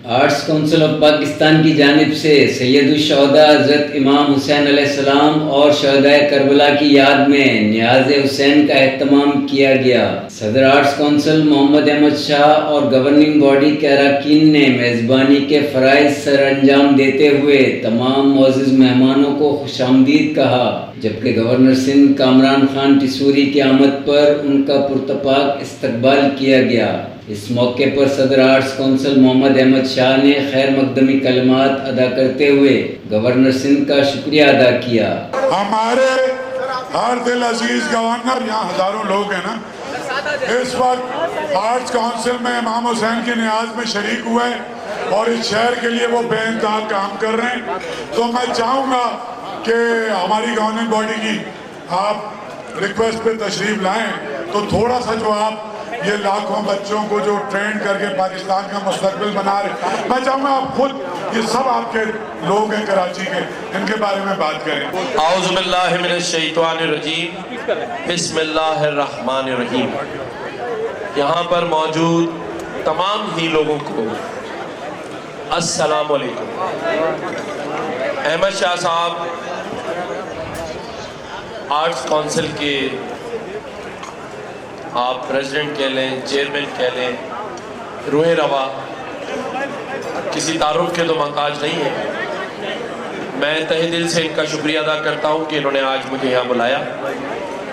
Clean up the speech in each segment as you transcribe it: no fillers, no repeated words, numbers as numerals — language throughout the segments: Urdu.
آرٹس کونسل آف پاکستان کی جانب سے سید الشہداء حضرت امام حسین علیہ السلام اور شہدائے کربلا کی یاد میں نیاز حسین کا اہتمام کیا گیا۔ صدر آرٹس کونسل محمد احمد شاہ اور گورننگ باڈی کے اراکین نے میزبانی کے فرائض سر انجام دیتے ہوئے تمام معزز مہمانوں کو خوش آمدید کہا، جبکہ گورنر سندھ کامران خان ٹیسوری کی آمد پر ان کا پرتپاک استقبال کیا گیا۔ اس موقع پر صدر آرٹس کونسل محمد احمد شاہ نے خیر مقدمی کلمات ادا کرتے ہوئے گورنر سندھ کا شکریہ ادا کیا۔ ہمارے ہر دل عزیز گورنر، یہاں ہزاروں لوگ ہیں نا، اس وقت آرٹس کونسل میں امام حسین کی نیاز میں شریک ہوئے اور اس شہر کے لیے وہ بے انتہا کام کر رہے ہیں۔ تو میں چاہوں گا کہ ہماری گورننگ باڈی کی آپ ریکویسٹ پہ تشریف لائیں تو تھوڑا سا جو آپ یہ لاکھوں بچوں کو جو ٹرین کر کے پاکستان کا مستقبل بنا رہے، میں چاہوں گا آپ خود، یہ سب آپ کے لوگ ہیں کراچی کے، ان کے بارے میں بات کریں۔ اعوذ باللہ من الشیطان الرجیم، بسم اللہ الرحمن الرحیم۔ یہاں پر موجود تمام ہی لوگوں کو السلام علیکم۔ احمد شاہ صاحب آرٹس کونسل کے آپ پریزیڈنٹ کہہ لیں، چیئرمین کہہ لیں، روح روا، کسی تعارف کے تو محتاج نہیں ہے۔ میں تہہ دل سے ان کا شکریہ ادا کرتا ہوں کہ انہوں نے آج مجھے یہاں بلایا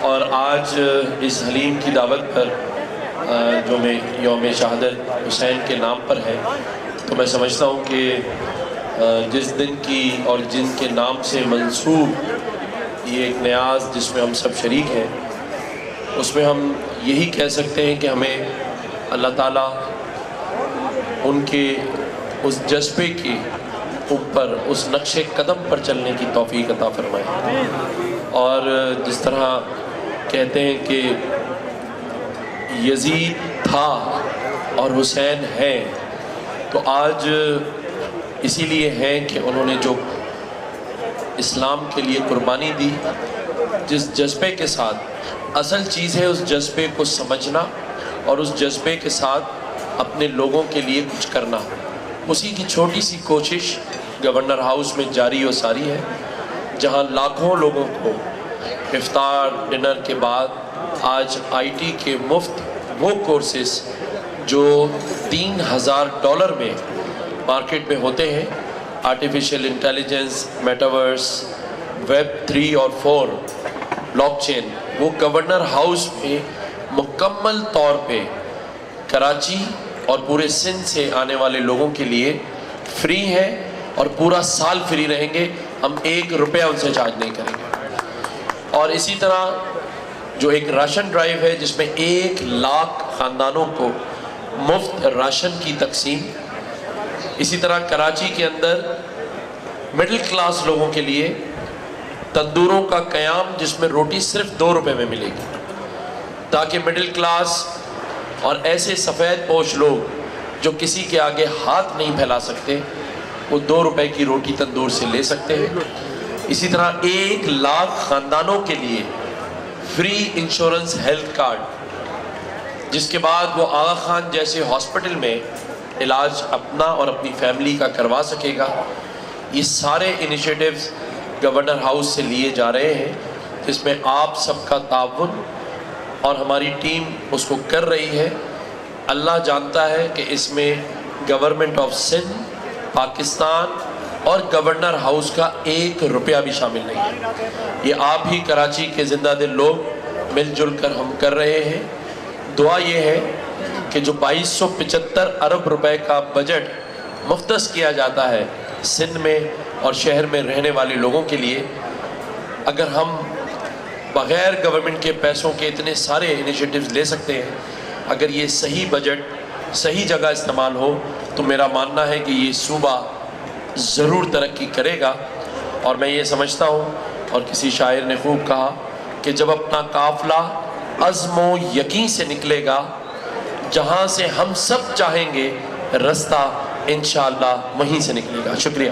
اور آج اس حلیم کی دعوت پر جو میں یوم شہادت حسین کے نام پر ہے، تو میں سمجھتا ہوں کہ جس دن کی اور جن کے نام سے منسوب یہ ایک نیاز جس میں ہم سب شریک ہیں، اس میں ہم یہی کہہ سکتے ہیں کہ ہمیں اللہ تعالیٰ ان کے اس جذبے کے اوپر، اس نقش قدم پر چلنے کی توفیق عطا فرمائے۔ اور جس طرح کہتے ہیں کہ یزید تھا اور حسین ہے، تو آج اسی لیے ہیں کہ انہوں نے جو اسلام کے لیے قربانی دی، جس جذبے کے ساتھ، اصل چیز ہے اس جذبے کو سمجھنا اور اس جذبے کے ساتھ اپنے لوگوں کے لیے کچھ کرنا۔ اسی کی چھوٹی سی کوشش گورنر ہاؤس میں جاری و ساری ہے، جہاں لاکھوں لوگوں کو افطار ڈنر کے بعد آج آئی ٹی کے مفت وہ کورسز جو $3000 میں مارکیٹ میں ہوتے ہیں، آرٹیفیشل انٹیلیجنس، میٹاورس، ویب 3 اور 4، بلاک چین، وہ گورنر ہاؤس میں مکمل طور پہ کراچی اور پورے سندھ سے آنے والے لوگوں کے لیے فری ہے اور پورا سال فری رہیں گے۔ ہم $1 ان سے چارج نہیں کریں گے۔ اور اسی طرح جو ایک راشن ڈرائیو ہے جس میں 1 لاکھ خاندانوں کو مفت راشن کی تقسیم، اسی طرح کراچی کے اندر مڈل کلاس لوگوں کے لیے تندوروں کا قیام جس میں روٹی صرف $2 میں ملے گی، تاکہ مڈل کلاس اور ایسے سفید پوش لوگ جو کسی کے آگے ہاتھ نہیں پھیلا سکتے، وہ $2 کی روٹی تندور سے لے سکتے ہیں۔ اسی طرح 1 لاکھ خاندانوں کے لیے فری انشورنس ہیلتھ کارڈ، جس کے بعد وہ آغا خان جیسے ہاسپٹل میں علاج اپنا اور اپنی فیملی کا کروا سکے گا۔ یہ سارے انیشیٹیوز گورنر ہاؤس سے لیے جا رہے ہیں، جس میں آپ سب کا تعاون اور ہماری ٹیم اس کو کر رہی ہے۔ اللہ جانتا ہے کہ اس میں گورنمنٹ آف سندھ، پاکستان اور گورنر ہاؤس کا $1 بھی شامل نہیں ہے۔ یہ آپ ہی کراچی کے زندہ دل لوگ مل جل کر ہم کر رہے ہیں۔ دعا یہ ہے کہ جو 2275 ارب روپے کا بجٹ مختص کیا جاتا ہے سندھ میں اور شہر میں رہنے والے لوگوں کے لیے، اگر ہم بغیر گورنمنٹ کے پیسوں کے اتنے سارے انیشیٹیوز لے سکتے ہیں، اگر یہ صحیح بجٹ صحیح جگہ استعمال ہو، تو میرا ماننا ہے کہ یہ صوبہ ضرور ترقی کرے گا۔ اور میں یہ سمجھتا ہوں، اور کسی شاعر نے خوب کہا کہ جب اپنا قافلہ عزم و یقین سے نکلے گا، جہاں سے ہم سب چاہیں گے رستہ انشاءاللہ وہیں سے نکلے گا۔ شکریہ۔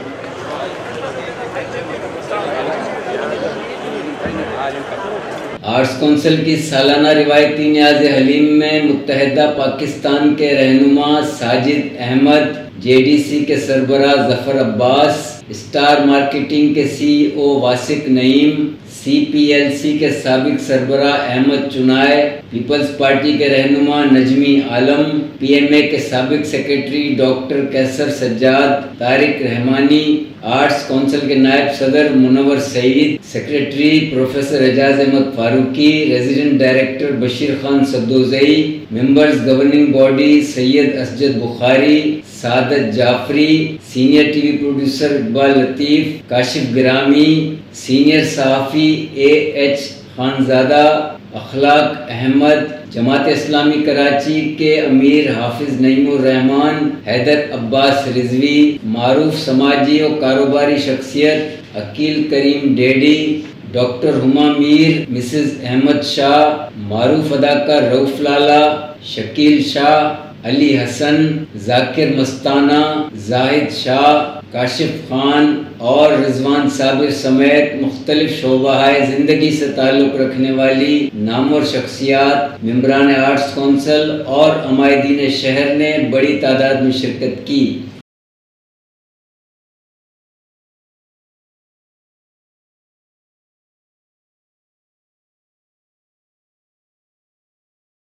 آرٹس کونسل کی سالانہ روایتی نیاز حلیم میں متحدہ پاکستان کے رہنما ساجد احمد JDC کے سربراہ ظفر عباس، اسٹار مارکیٹنگ کے CEO واسق نعیم، CPLC کے سابق سربراہ احمد چنائے، پیپلز پارٹی کے رہنما نجمی عالم، PMA کے سابق secretary doctor Qaiser Sajjad, Tariq Rahmani, arts council کے نائب صدر Munawar Saeed, secretary professor Ijaz Ahmed Farooqi, resident director Bashir Khan Sadozai, members governing body Syed Asjad Bukhari, Saadat Jafri, senior TV producer Iqbal Latif, Kashif Grami, senior صحافی AH خانزادہ، اخلاق احمد، جماعت اسلامی کراچی کے امیر حافظ نعیم الرحمان، حیدر عباس رضوی، معروف سماجی و کاروباری شخصیت عقیل کریم ڈیڈی، ڈاکٹر ہما میر، مسز احمد شاہ، معروف اداکار رؤف لالا، شکیل شاہ، علی حسن، ذاکر مستانہ، زاہد شاہ، کاشف خان اور رضوان صابر سمیت مختلف شعبہ زندگی سے تعلق رکھنے والی نامور شخصیات، ممبران آرٹس کونسل اور عمائدین شہر نے بڑی تعداد میں شرکت کی۔